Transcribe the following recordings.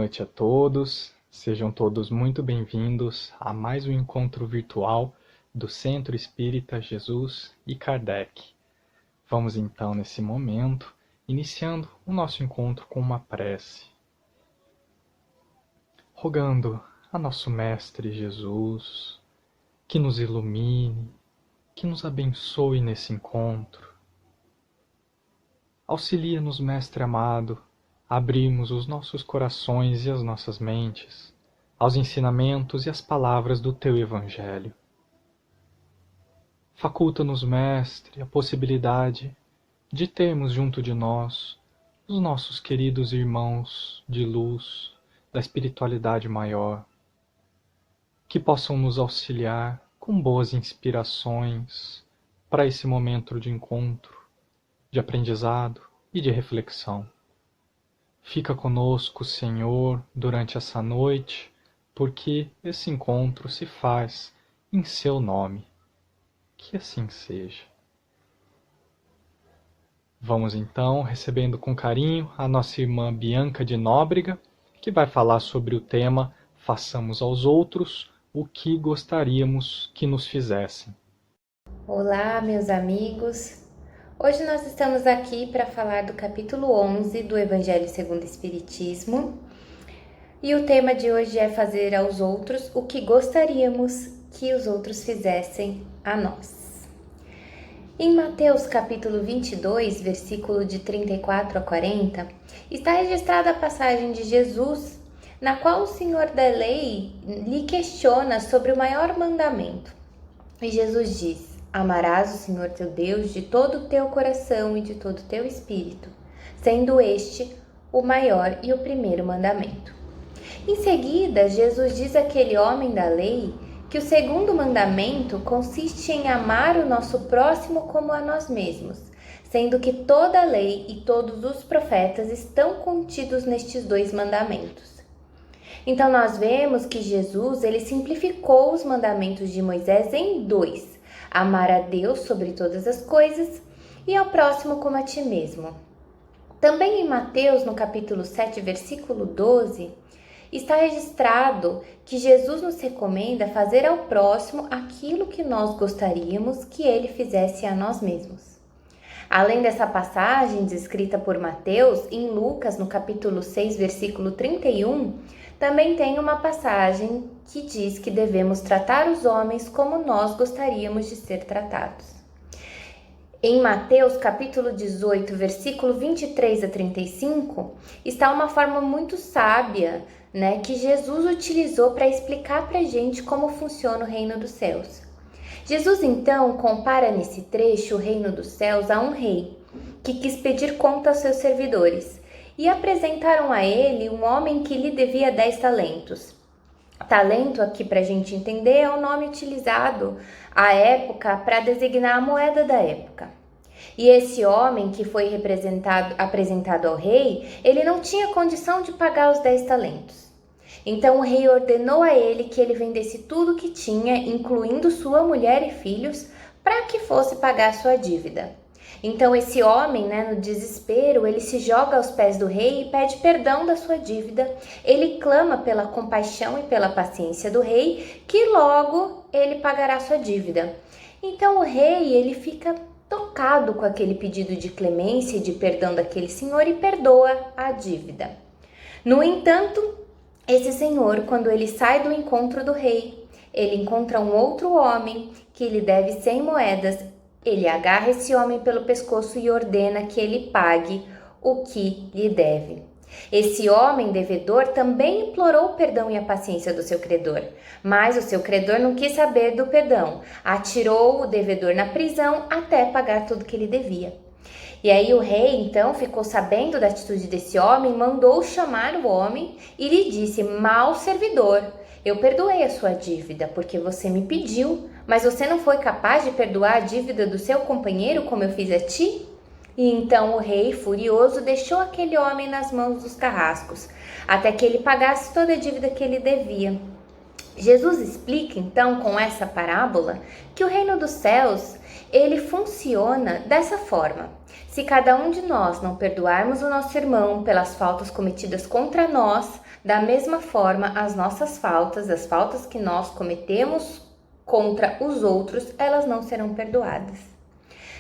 noite a todos, sejam todos muito bem-vindos a mais um encontro virtual do Centro Espírita Jesus e Kardec. Vamos então, nesse momento, iniciando o nosso encontro com uma prece, rogando a nosso Mestre Jesus que nos ilumine, que nos abençoe nesse encontro. Auxilia-nos, Mestre amado, a abrirmos os nossos corações e as nossas mentes aos ensinamentos e às palavras do Teu Evangelho. Faculta-nos, Mestre, a possibilidade de termos junto de nós os nossos queridos irmãos de luz, da espiritualidade maior, que possam nos auxiliar com boas inspirações para esse momento de encontro, de aprendizado e de reflexão. Fica conosco, Senhor, durante essa noite, porque esse encontro se faz em Seu nome. Que assim seja. Vamos então, recebendo com carinho a nossa irmã Bianca de Nóbrega, que vai falar sobre o tema Façamos aos outros o que gostaríamos que nos fizessem. Olá, meus amigos. Hoje nós estamos aqui para falar do capítulo 11 do Evangelho segundo o Espiritismo. E o tema de hoje é fazer aos outros o que gostaríamos que os outros fizessem a nós. Em Mateus capítulo 22, versículo de 34 a 40, está registrada a passagem de Jesus, na qual o Senhor da lei lhe questiona sobre o maior mandamento. E Jesus diz: amarás o Senhor teu Deus de todo o teu coração e de todo o teu espírito, sendo este o maior e o primeiro mandamento. Em seguida, Jesus diz àquele homem da lei que o segundo mandamento consiste em amar o nosso próximo como a nós mesmos, sendo que toda a lei e todos os profetas estão contidos nestes dois mandamentos. Então nós vemos que Jesus ele simplificou os mandamentos de Moisés em dois: amar a Deus sobre todas as coisas e ao próximo como a ti mesmo. Também em Mateus, no capítulo 7, versículo 12, está registrado que Jesus nos recomenda fazer ao próximo aquilo que nós gostaríamos que ele fizesse a nós mesmos. Além dessa passagem descrita por Mateus, em Lucas, no capítulo 6, versículo 31, também tem uma passagem que diz que devemos tratar os homens como nós gostaríamos de ser tratados. Em Mateus capítulo 18, versículo 23 a 35, está uma forma muito sábia, que Jesus utilizou para explicar para a gente como funciona o reino dos céus. Jesus então compara nesse trecho o reino dos céus a um rei que quis pedir conta aos seus servidores e apresentaram a ele um homem que lhe devia 10 talentos. Talento, aqui para a gente entender, é o nome utilizado à época para designar a moeda da época. E esse homem que foi apresentado ao rei, ele não tinha condição de pagar os 10 talentos. Então o rei ordenou a ele que ele vendesse tudo o que tinha, incluindo sua mulher e filhos, para que fosse pagar sua dívida. Então esse homem, no desespero, ele se joga aos pés do rei e pede perdão da sua dívida. Ele clama pela compaixão e pela paciência do rei, que logo ele pagará sua dívida. Então o rei, ele fica tocado com aquele pedido de clemência e de perdão daquele senhor e perdoa a dívida. No entanto, esse senhor, quando ele sai do encontro do rei, ele encontra um outro homem que lhe deve 100 moedas. Ele agarra esse homem pelo pescoço e ordena que ele pague o que lhe deve. Esse homem devedor também implorou o perdão e a paciência do seu credor, mas o seu credor não quis saber do perdão, atirou o devedor na prisão até pagar tudo que ele devia. E aí o rei então ficou sabendo da atitude desse homem, mandou chamar o homem e lhe disse: mau servidor, eu perdoei a sua dívida porque você me pediu, mas você não foi capaz de perdoar a dívida do seu companheiro como eu fiz a ti? E então o rei, furioso, deixou aquele homem nas mãos dos carrascos, até que ele pagasse toda a dívida que ele devia. Jesus explica então com essa parábola que o reino dos céus, ele funciona dessa forma. Se cada um de nós não perdoarmos o nosso irmão pelas faltas cometidas contra nós, Da mesma forma, as nossas faltas, as faltas que nós cometemos contra os outros, elas não serão perdoadas.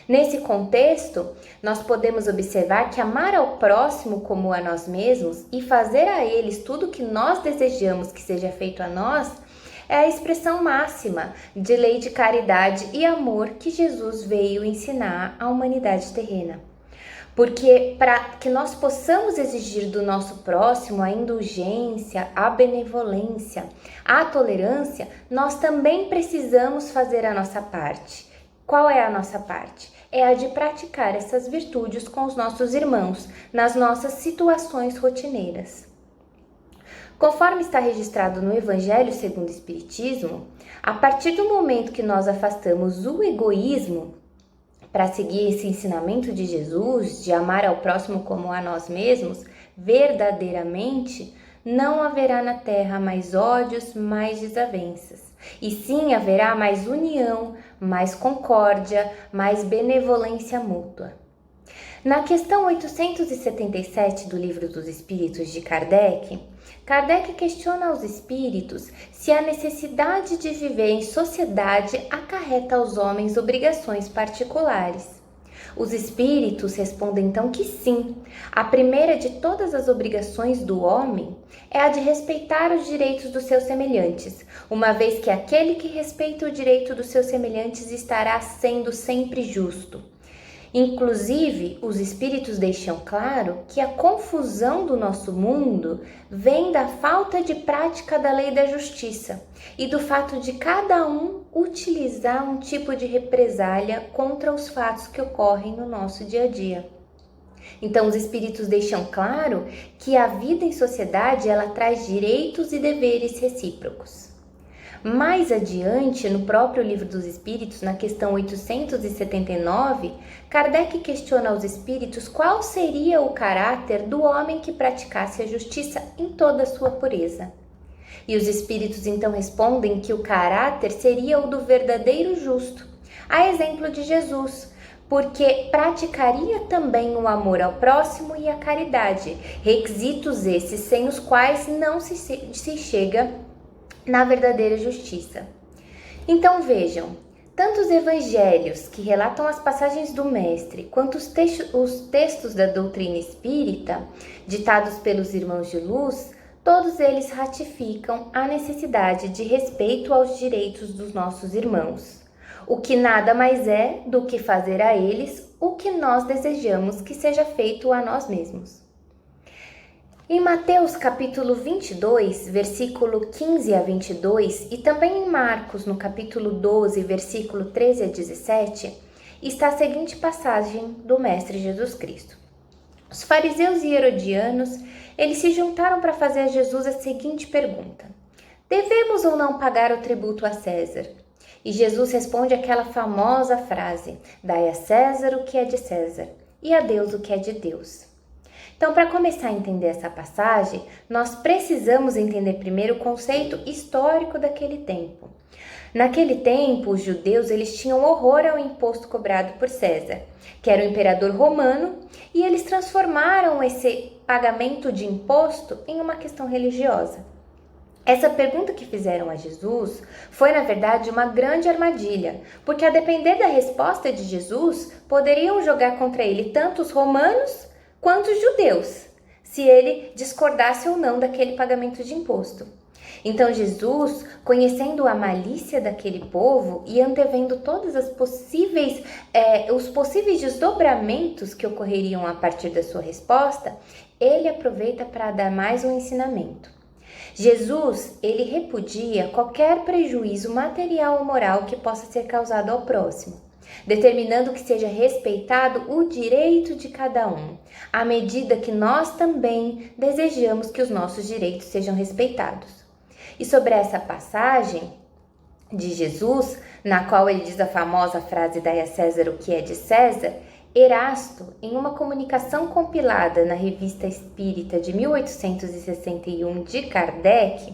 Nesse contexto, nós podemos observar que amar ao próximo como a nós mesmos e fazer a eles tudo o que nós desejamos que seja feito a nós é a expressão máxima de lei de caridade e amor que Jesus veio ensinar à humanidade terrena. Porque para que nós possamos exigir do nosso próximo a indulgência, a benevolência, a tolerância, nós também precisamos fazer a nossa parte. Qual é a nossa parte? É a de praticar essas virtudes com os nossos irmãos, nas nossas situações rotineiras. Conforme está registrado no Evangelho segundo o Espiritismo, a partir do momento que nós afastamos o egoísmo para seguir esse ensinamento de Jesus, de amar ao próximo como a nós mesmos, verdadeiramente, não haverá na terra mais ódios, mais desavenças. E sim haverá mais união, mais concórdia, mais benevolência mútua. Na questão 877 do Livro dos Espíritos de Kardec, Kardec questiona aos espíritos se a necessidade de viver em sociedade acarreta aos homens obrigações particulares. Os espíritos respondem então que sim. A primeira de todas as obrigações do homem é a de respeitar os direitos dos seus semelhantes, uma vez que aquele que respeita o direito dos seus semelhantes estará sendo sempre justo. Inclusive, os espíritos deixam claro que a confusão do nosso mundo vem da falta de prática da lei da justiça e do fato de cada um utilizar um tipo de represália contra os fatos que ocorrem no nosso dia a dia. Então, os espíritos deixam claro que a vida em sociedade ela traz direitos e deveres recíprocos. Mais adiante, no próprio Livro dos Espíritos, na questão 879, Kardec questiona aos espíritos qual seria o caráter do homem que praticasse a justiça em toda a sua pureza. E os espíritos então respondem que o caráter seria o do verdadeiro justo, a exemplo de Jesus, porque praticaria também o amor ao próximo e a caridade, requisitos esses sem os quais não se chega na verdadeira justiça. Então vejam, tanto os evangelhos que relatam as passagens do Mestre, quanto os textos da doutrina espírita, ditados pelos irmãos de luz, todos eles ratificam a necessidade de respeito aos direitos dos nossos irmãos, o que nada mais é do que fazer a eles o que nós desejamos que seja feito a nós mesmos. Em Mateus capítulo 22, versículo 15 a 22, e também em Marcos, no capítulo 12, versículo 13 a 17, está a seguinte passagem do Mestre Jesus Cristo. Os fariseus e herodianos, eles se juntaram para fazer a Jesus a seguinte pergunta: devemos ou não pagar o tributo a César? E Jesus responde aquela famosa frase: dai a César o que é de César, e a Deus o que é de Deus. Então, para começar a entender essa passagem, nós precisamos entender primeiro o conceito histórico daquele tempo. Naquele tempo, os judeus eles tinham horror ao imposto cobrado por César, que era o imperador romano, e eles transformaram esse pagamento de imposto em uma questão religiosa. Essa pergunta que fizeram a Jesus foi, na verdade, uma grande armadilha, porque a depender da resposta de Jesus, poderiam jogar contra ele tanto os romanos quanto os judeus, se ele discordasse ou não daquele pagamento de imposto. Então Jesus, conhecendo a malícia daquele povo e antevendo todos os possíveis desdobramentos que ocorreriam a partir da sua resposta, ele aproveita para dar mais um ensinamento. Jesus, ele repudia qualquer prejuízo material ou moral que possa ser causado ao próximo, determinando que seja respeitado o direito de cada um, à medida que nós também desejamos que os nossos direitos sejam respeitados. E sobre essa passagem de Jesus, na qual ele diz a famosa frase dai a César o que é de César, Erasto, em uma comunicação compilada na Revista Espírita de 1861 de Kardec,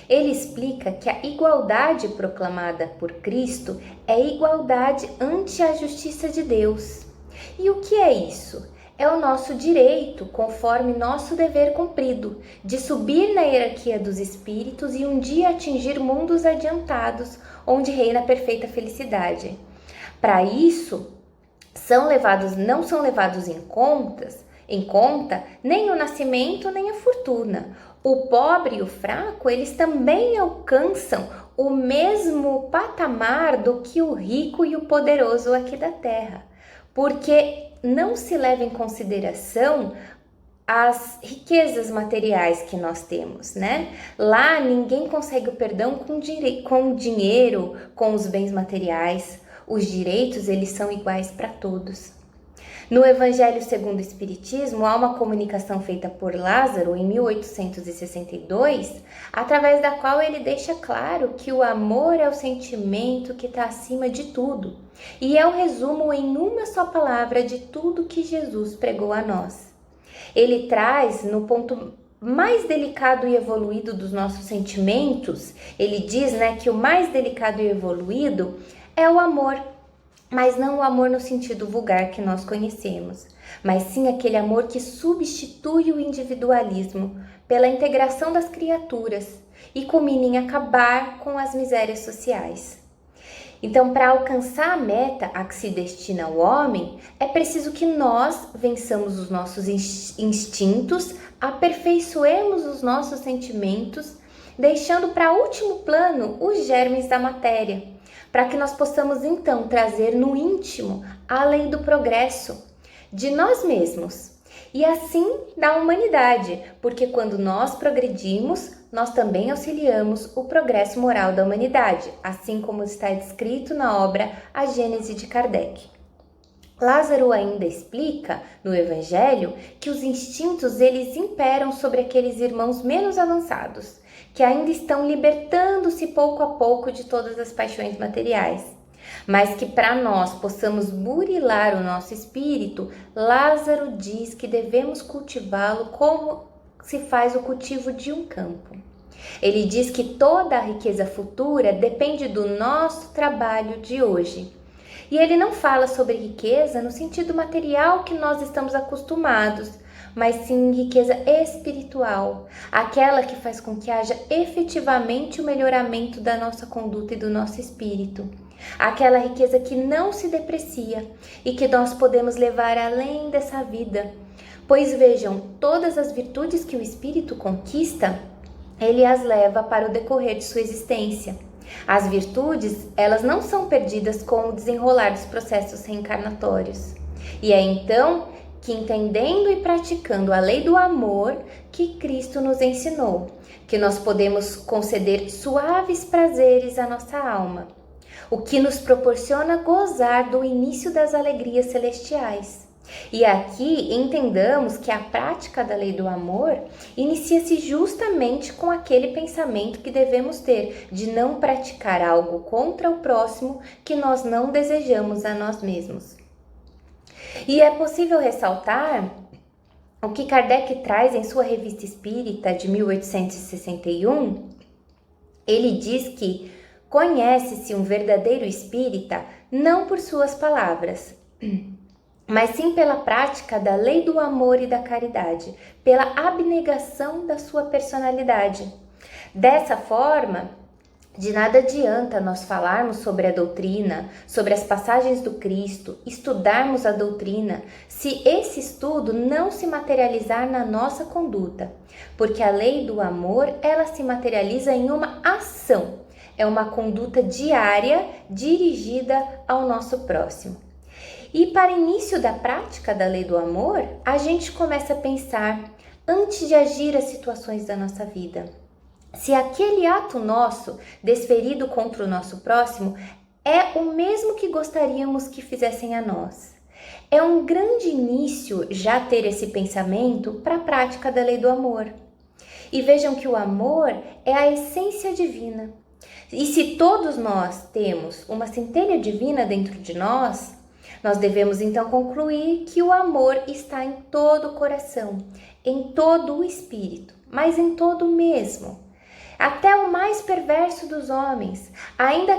ele explica que a igualdade proclamada por Cristo é igualdade ante a justiça de Deus. E o que é isso? é o nosso direito, conforme nosso dever cumprido, de subir na hierarquia dos espíritos e um dia atingir mundos adiantados, onde reina a perfeita felicidade. Para isso, não são levados em conta nem o nascimento nem a fortuna. O pobre e o fraco, eles também alcançam o mesmo patamar do que o rico e o poderoso aqui da Terra, porque não se leva em consideração as riquezas materiais que nós temos, né? Lá ninguém consegue o perdão com dinheiro, com os bens materiais. Os direitos, eles são iguais para todos. No Evangelho segundo o Espiritismo, há uma comunicação feita por Lázaro em 1862, através da qual ele deixa claro que o amor é o sentimento que está acima de tudo, e é o resumo em uma só palavra de tudo que Jesus pregou a nós. Ele traz no ponto mais delicado e evoluído dos nossos sentimentos, ele diz, que o mais delicado e evoluído é o amor, mas não o amor no sentido vulgar que nós conhecemos, mas sim aquele amor que substitui o individualismo pela integração das criaturas e culmina em acabar com as misérias sociais. Então, para alcançar a meta a que se destina o homem, é preciso que nós vençamos os nossos instintos, aperfeiçoemos os nossos sentimentos, deixando para último plano os germes da matéria, para que nós possamos então trazer no íntimo a lei do progresso de nós mesmos e assim da humanidade, porque quando nós progredimos, nós também auxiliamos o progresso moral da humanidade, assim como está descrito na obra A Gênese de Kardec. Lázaro ainda explica no Evangelho que os instintos eles imperam sobre aqueles irmãos menos avançados, que ainda estão libertando-se pouco a pouco de todas as paixões materiais. Mas que para nós possamos burilar o nosso espírito, Lázaro diz que devemos cultivá-lo como se faz o cultivo de um campo. Ele diz que toda a riqueza futura depende do nosso trabalho de hoje. E ele não fala sobre riqueza no sentido material que nós estamos acostumados, mas sim riqueza espiritual, aquela que faz com que haja efetivamente o melhoramento da nossa conduta e do nosso espírito. Aquela riqueza que não se deprecia e que nós podemos levar além dessa vida. Pois vejam, todas as virtudes que o espírito conquista, ele as leva para o decorrer de sua existência. As virtudes, elas não são perdidas com o desenrolar dos processos reencarnatórios. E é então que, entendendo e praticando a lei do amor que Cristo nos ensinou, que nós podemos conceder suaves prazeres à nossa alma, o que nos proporciona gozar do início das alegrias celestiais. E aqui entendamos que a prática da lei do amor inicia-se justamente com aquele pensamento que devemos ter de não praticar algo contra o próximo que nós não desejamos a nós mesmos. E é possível ressaltar o que Kardec traz em sua Revista Espírita de 1861. Ele diz que conhece-se um verdadeiro espírita não por suas palavras, mas sim pela prática da lei do amor e da caridade, pela abnegação da sua personalidade. Dessa forma, de nada adianta nós falarmos sobre a doutrina, sobre as passagens do Cristo, estudarmos a doutrina, se esse estudo não se materializar na nossa conduta, porque a lei do amor, ela se materializa em uma ação, é uma conduta diária dirigida ao nosso próximo. E para início da prática da lei do amor, a gente começa a pensar, antes de agir as situações da nossa vida, se aquele ato nosso, desferido contra o nosso próximo, é o mesmo que gostaríamos que fizessem a nós. É um grande início já ter esse pensamento para a prática da lei do amor. E vejam que o amor é a essência divina. E se todos nós temos uma centelha divina dentro de nós devemos então concluir que o amor está em todo o coração, em todo o espírito, mas em todo mesmo. Até o mais perverso dos homens, ainda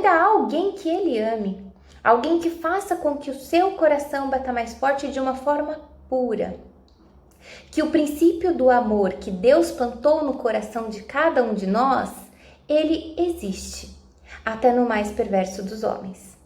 há alguém que ele ame. Alguém que faça com que o seu coração bata mais forte de uma forma pura. Que o princípio do amor que Deus plantou no coração de cada um de nós, ele existe, até no mais perverso dos homens.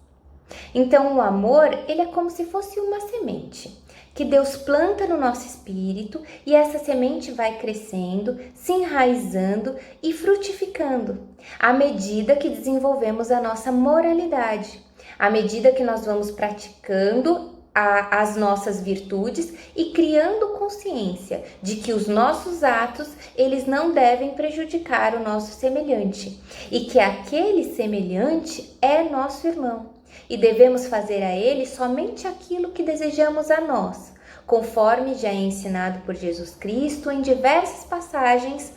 Então o amor, ele é como se fosse uma semente que Deus planta no nosso espírito e essa semente vai crescendo, se enraizando e frutificando à medida que desenvolvemos a nossa moralidade, à medida que nós vamos praticando as nossas virtudes e criando consciência de que os nossos atos, eles não devem prejudicar o nosso semelhante e que aquele semelhante é nosso irmão e devemos fazer a ele somente aquilo que desejamos a nós, conforme já é ensinado por Jesus Cristo em diversas passagens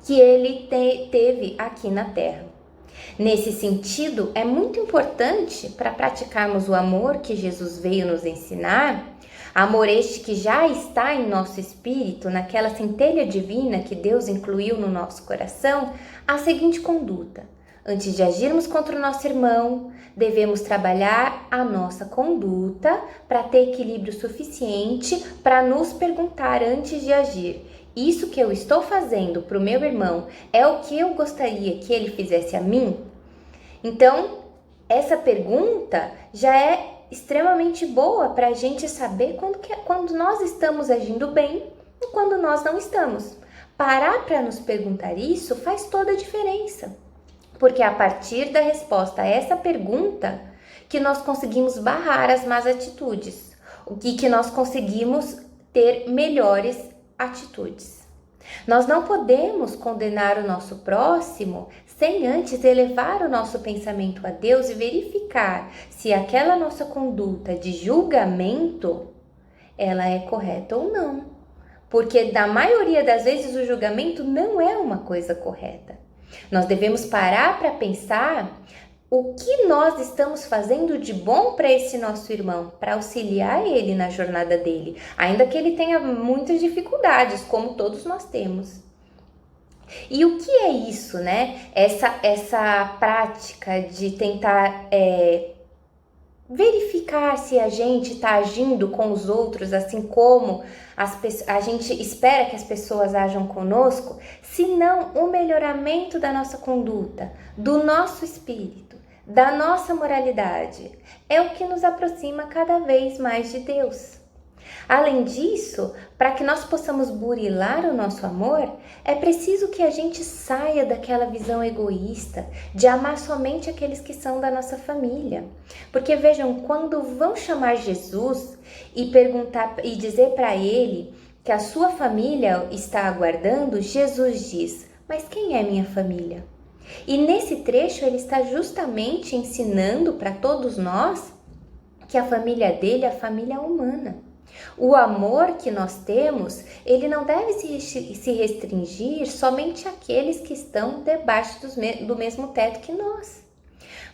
que ele teve aqui na Terra. Nesse sentido, é muito importante para praticarmos o amor que Jesus veio nos ensinar, amor este que já está em nosso espírito, naquela centelha divina que Deus incluiu no nosso coração, a seguinte conduta. Antes de agirmos contra o nosso irmão, devemos trabalhar a nossa conduta para ter equilíbrio suficiente para nos perguntar antes de agir. Isso que eu estou fazendo para o meu irmão é o que eu gostaria que ele fizesse a mim? Então, essa pergunta já é extremamente boa para a gente saber quando nós estamos agindo bem e quando nós não estamos. Parar para nos perguntar isso faz toda a diferença, porque é a partir da resposta a essa pergunta que nós conseguimos barrar as más atitudes e que nós conseguimos ter melhores atitudes. Nós não podemos condenar o nosso próximo sem antes elevar o nosso pensamento a Deus e verificar se aquela nossa conduta de julgamento ela é correta ou não. Porque na maioria das vezes o julgamento não é uma coisa correta. Nós devemos parar para pensar o que nós estamos fazendo de bom para esse nosso irmão, para auxiliar ele na jornada dele, ainda que ele tenha muitas dificuldades, como todos nós temos. E o que é isso, né? Essa prática de tentar verificar se a gente está agindo com os outros assim como a gente espera que as pessoas ajam conosco, se não o melhoramento da nossa conduta, do nosso espírito, da nossa moralidade, é o que nos aproxima cada vez mais de Deus. Além disso, para que nós possamos burilar o nosso amor, é preciso que a gente saia daquela visão egoísta de amar somente aqueles que são da nossa família. Porque vejam, quando vão chamar Jesus e perguntar e dizer para ele que a sua família está aguardando, Jesus diz: "Mas quem é minha família?" E nesse trecho ele está justamente ensinando para todos nós que a família dele é a família humana. O amor que nós temos, ele não deve se restringir somente àqueles que estão debaixo do mesmo teto que nós.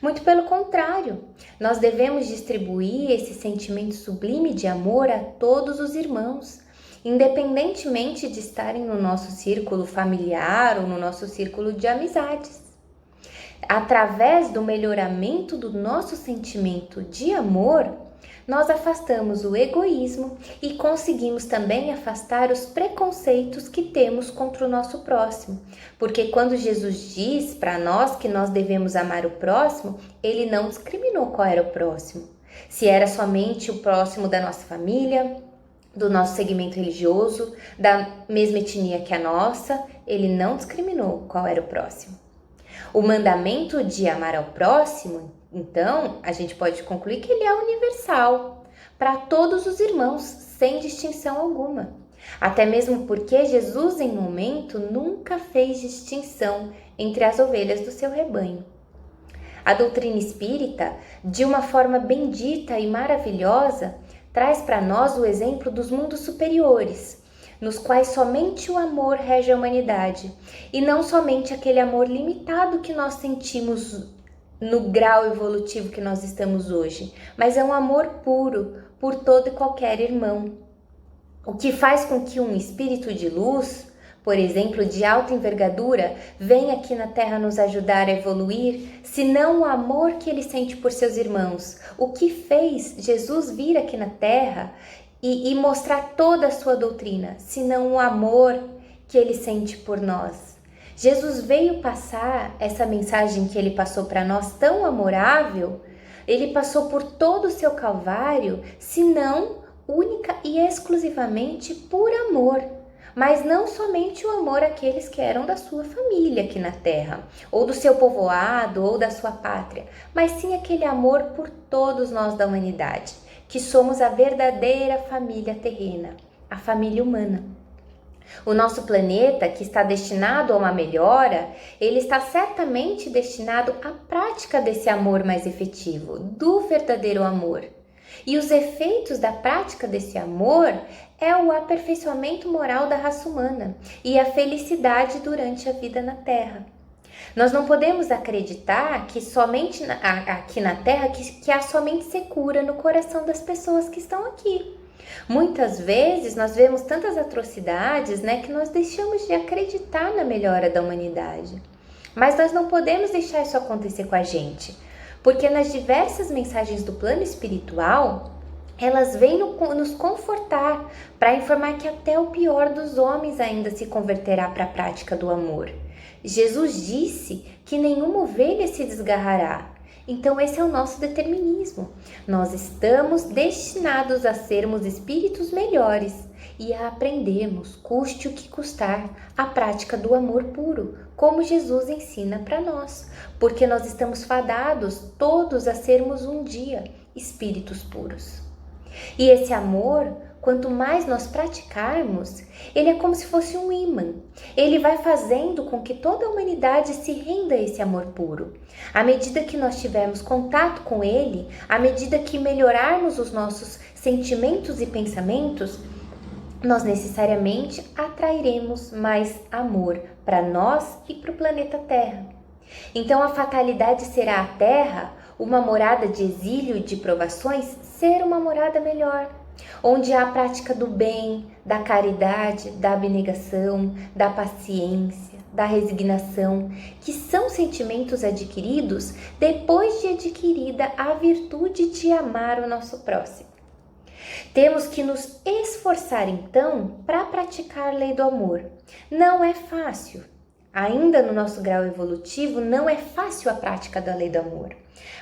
Muito pelo contrário, nós devemos distribuir esse sentimento sublime de amor a todos os irmãos, independentemente de estarem no nosso círculo familiar ou no nosso círculo de amizades. Através do melhoramento do nosso sentimento de amor, nós afastamos o egoísmo e conseguimos também afastar os preconceitos que temos contra o nosso próximo. Porque quando Jesus diz para nós que nós devemos amar o próximo, ele não discriminou qual era o próximo. Se era somente o próximo da nossa família, do nosso segmento religioso, da mesma etnia que a nossa, ele não discriminou qual era o próximo. O mandamento de amar ao próximo, então, a gente pode concluir que ele é universal para todos os irmãos, sem distinção alguma. Até mesmo porque Jesus, em momento, nunca fez distinção entre as ovelhas do seu rebanho. A doutrina espírita, de uma forma bendita e maravilhosa, traz para nós o exemplo dos mundos superiores, nos quais somente o amor rege a humanidade, e não somente aquele amor limitado que nós sentimos no grau evolutivo que nós estamos hoje, mas é um amor puro por todo e qualquer irmão. O que faz com que um espírito de luz por exemplo, de alta envergadura, vem aqui na Terra nos ajudar a evoluir, senão o amor que ele sente por seus irmãos? O que fez Jesus vir aqui na Terra e mostrar toda a sua doutrina, senão o amor que ele sente por nós? Jesus veio passar essa mensagem que ele passou para nós tão amorável, ele passou por todo o seu calvário, senão única e exclusivamente por amor. Mas não somente o amor àqueles que eram da sua família aqui na terra, ou do seu povoado, ou da sua pátria, mas sim aquele amor por todos nós da humanidade, que somos a verdadeira família terrena, a família humana. O nosso planeta, que está destinado a uma melhora, ele está certamente destinado à prática desse amor mais efetivo, do verdadeiro amor. E os efeitos da prática desse amor é o aperfeiçoamento moral da raça humana e a felicidade durante a vida na Terra. Nós não podemos acreditar que somente aqui na Terra que há somente secura no coração das pessoas que estão aqui. Muitas vezes nós vemos tantas atrocidades, que nós deixamos de acreditar na melhora da humanidade. Mas nós não podemos deixar isso acontecer com a gente, porque nas diversas mensagens do plano espiritual, elas vêm nos confortar para informar que até o pior dos homens ainda se converterá para a prática do amor. Jesus disse que nenhuma ovelha se desgarrará. Então esse é o nosso determinismo. Nós estamos destinados a sermos espíritos melhores e a aprendermos, custe o que custar, a prática do amor puro, como Jesus ensina para nós, porque nós estamos fadados todos a sermos um dia espíritos puros. E esse amor, quanto mais nós praticarmos, ele é como se fosse um ímã. Ele vai fazendo com que toda a humanidade se renda a esse amor puro. À medida que nós tivermos contato com ele, à medida que melhorarmos os nossos sentimentos e pensamentos, nós necessariamente atrairemos mais amor para nós e para o planeta Terra. Então a fatalidade será a Terra, uma morada de exílio e de provações, ser uma morada melhor, onde há a prática do bem, da caridade, da abnegação, da paciência, da resignação, que são sentimentos adquiridos depois de adquirida a virtude de amar o nosso próximo. Temos que nos esforçar então para praticar a lei do amor. Não é fácil. Ainda no nosso grau evolutivo, não é fácil a prática da lei do amor,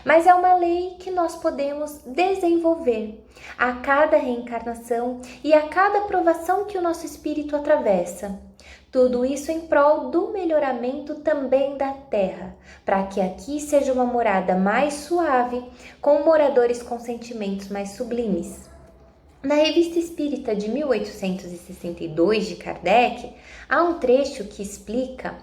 mas é uma lei que nós podemos desenvolver a cada reencarnação e a cada provação que o nosso espírito atravessa. Tudo isso em prol do melhoramento também da Terra, para que aqui seja uma morada mais suave, com moradores com sentimentos mais sublimes. Na Revista Espírita de 1862 de Kardec, há um trecho que explica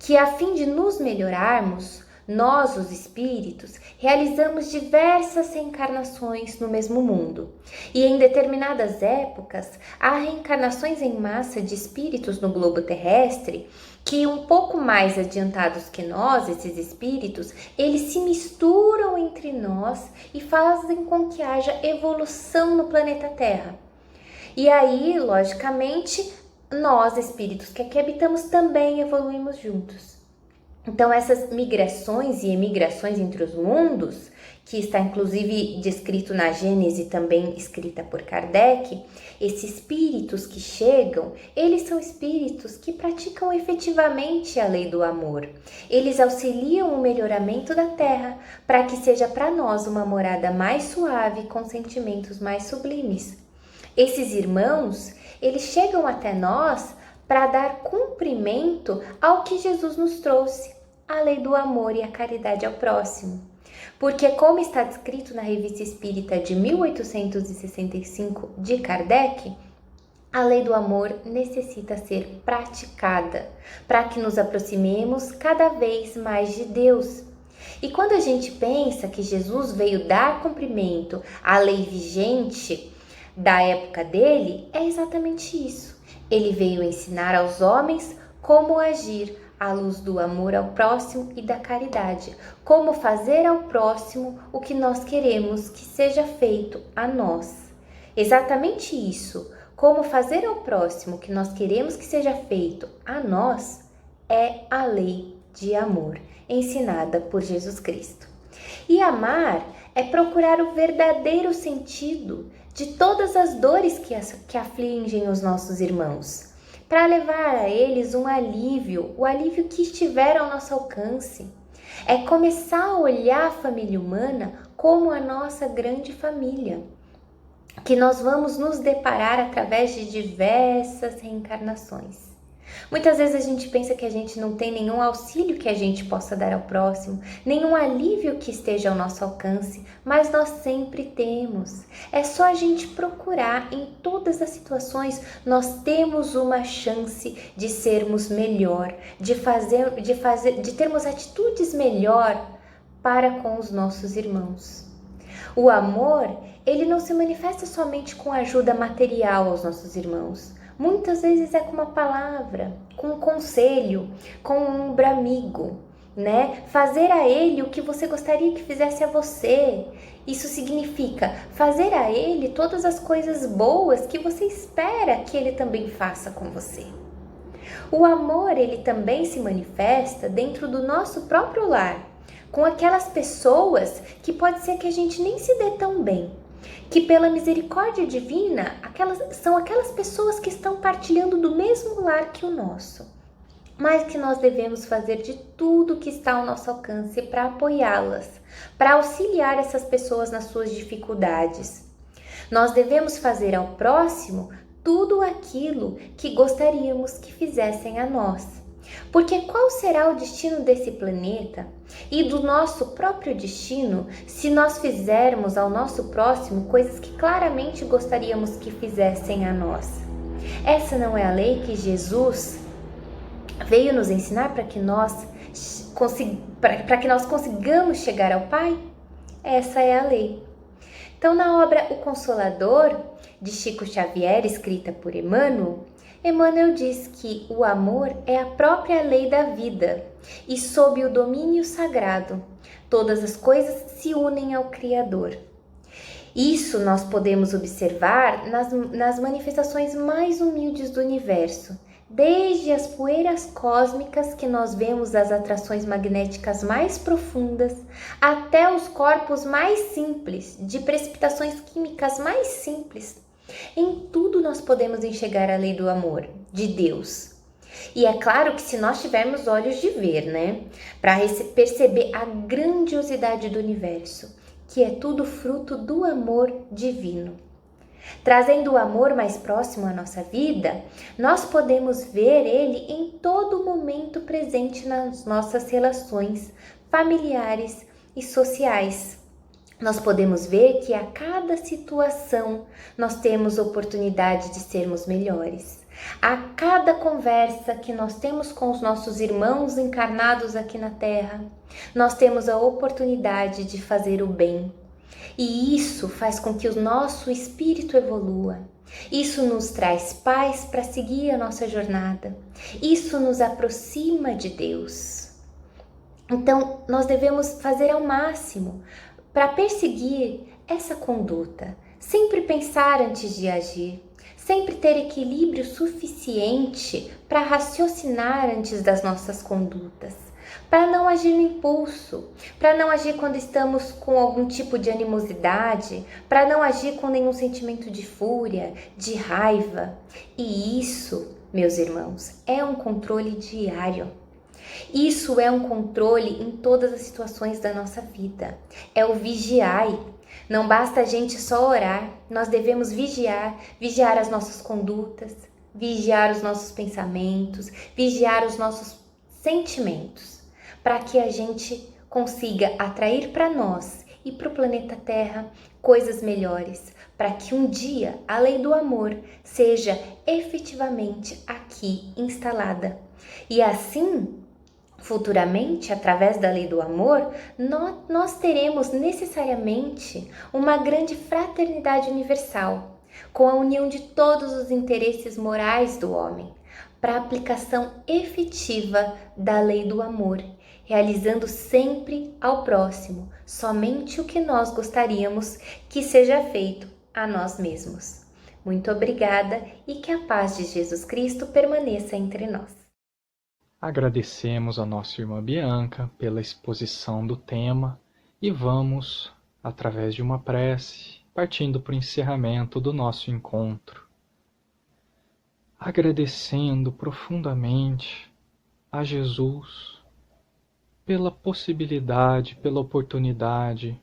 que, a fim de nos melhorarmos, nós, os espíritos, realizamos diversas reencarnações no mesmo mundo. E em determinadas épocas, há reencarnações em massa de espíritos no globo terrestre que, um pouco mais adiantados que nós, esses espíritos, eles se misturam entre nós e fazem com que haja evolução no planeta Terra. E aí, logicamente, nós, espíritos que aqui habitamos, também evoluímos juntos. Então, essas migrações e emigrações entre os mundos, que está inclusive descrito na Gênese, também escrita por Kardec, esses espíritos que chegam, eles são espíritos que praticam efetivamente a lei do amor. Eles auxiliam o melhoramento da Terra, para que seja para nós uma morada mais suave, com sentimentos mais sublimes. Esses irmãos, eles chegam até nós para dar cumprimento ao que Jesus nos trouxe, a lei do amor e a caridade ao próximo. Porque, como está descrito na Revista Espírita de 1865 de Kardec, a lei do amor necessita ser praticada para que nos aproximemos cada vez mais de Deus. E quando a gente pensa que Jesus veio dar cumprimento à lei vigente da época dele, é exatamente isso. Ele veio ensinar aos homens como agir à luz do amor ao próximo e da caridade, como fazer ao próximo o que nós queremos que seja feito a nós. Exatamente isso, como fazer ao próximo o que nós queremos que seja feito a nós, é a lei de amor ensinada por Jesus Cristo. E amar é procurar o verdadeiro sentido de todas as dores que afligem os nossos irmãos, para levar a eles um alívio, o alívio que estiver ao nosso alcance. É começar a olhar a família humana como a nossa grande família, que nós vamos nos deparar através de diversas reencarnações. Muitas vezes a gente pensa que a gente não tem nenhum auxílio que a gente possa dar ao próximo, nenhum alívio que esteja ao nosso alcance, mas nós sempre temos. É só a gente procurar. Em todas as situações, nós temos uma chance de sermos melhor, de termos atitudes melhor para com os nossos irmãos. O amor, ele não se manifesta somente com ajuda material aos nossos irmãos. Muitas vezes é com uma palavra, com um conselho, com um ombro amigo, né? Fazer a ele o que você gostaria que fizesse a você. Isso significa fazer a ele todas as coisas boas que você espera que ele também faça com você. O amor, ele também se manifesta dentro do nosso próprio lar, com aquelas pessoas que pode ser que a gente nem se dê tão bem, que pela misericórdia divina, são aquelas pessoas que estão partilhando do mesmo lar que o nosso, mas que nós devemos fazer de tudo que está ao nosso alcance para apoiá-las, para auxiliar essas pessoas nas suas dificuldades. Nós devemos fazer ao próximo tudo aquilo que gostaríamos que fizessem a nós. Porque qual será o destino desse planeta e do nosso próprio destino se nós fizermos ao nosso próximo coisas que claramente gostaríamos que fizessem a nós? Essa não é a lei que Jesus veio nos ensinar para que nós consigamos chegar ao Pai? Essa é a lei. Então, na obra O Consolador, de Chico Xavier, escrita por Emmanuel diz que o amor é a própria lei da vida e sob o domínio sagrado, todas as coisas se unem ao Criador. Isso nós podemos observar nas manifestações mais humildes do universo, desde as poeiras cósmicas que nós vemos as atrações magnéticas mais profundas, até os corpos mais simples, de precipitações químicas mais simples. Em tudo nós podemos enxergar a lei do amor, de Deus. E é claro que se nós tivermos olhos de ver, né? Para perceber a grandiosidade do universo, que é tudo fruto do amor divino. Trazendo o amor mais próximo à nossa vida, nós podemos ver ele em todo momento presente nas nossas relações familiares e sociais. Nós podemos ver que a cada situação nós temos oportunidade de sermos melhores. A cada conversa que nós temos com os nossos irmãos encarnados aqui na Terra, nós temos a oportunidade de fazer o bem. E isso faz com que o nosso espírito evolua. Isso nos traz paz para seguir a nossa jornada. Isso nos aproxima de Deus. Então, nós devemos fazer ao máximo para perseguir essa conduta, sempre pensar antes de agir, sempre ter equilíbrio suficiente para raciocinar antes das nossas condutas, para não agir no impulso, para não agir quando estamos com algum tipo de animosidade, para não agir com nenhum sentimento de fúria, de raiva. E isso, meus irmãos, é um controle diário. Isso é um controle em todas as situações da nossa vida. É o vigiai. Não basta a gente só orar, nós devemos vigiar as nossas condutas, vigiar os nossos pensamentos, vigiar os nossos sentimentos, para que a gente consiga atrair para nós e para o planeta Terra coisas melhores, para que um dia a lei do amor seja efetivamente aqui instalada. E assim, futuramente, através da lei do amor, nós teremos necessariamente uma grande fraternidade universal, com a união de todos os interesses morais do homem, para a aplicação efetiva da lei do amor, realizando sempre ao próximo somente o que nós gostaríamos que seja feito a nós mesmos. Muito obrigada e que a paz de Jesus Cristo permaneça entre nós. Agradecemos a nossa irmã Bianca pela exposição do tema e vamos, através de uma prece, partindo para o encerramento do nosso encontro. Agradecendo profundamente a Jesus pela possibilidade, pela oportunidade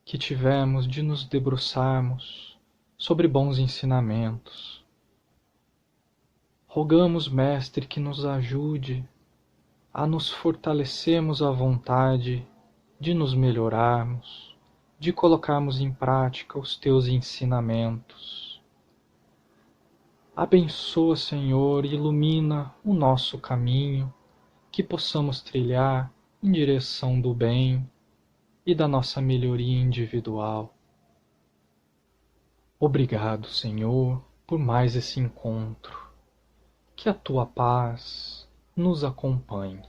que tivemos de nos debruçarmos sobre bons ensinamentos. Rogamos, Mestre, que nos ajude a nos fortalecermos à vontade de nos melhorarmos, de colocarmos em prática os teus ensinamentos. Abençoa, Senhor, e ilumina o nosso caminho, que possamos trilhar em direção do bem e da nossa melhoria individual. Obrigado, Senhor, por mais esse encontro. Que a tua paz nos acompanhe.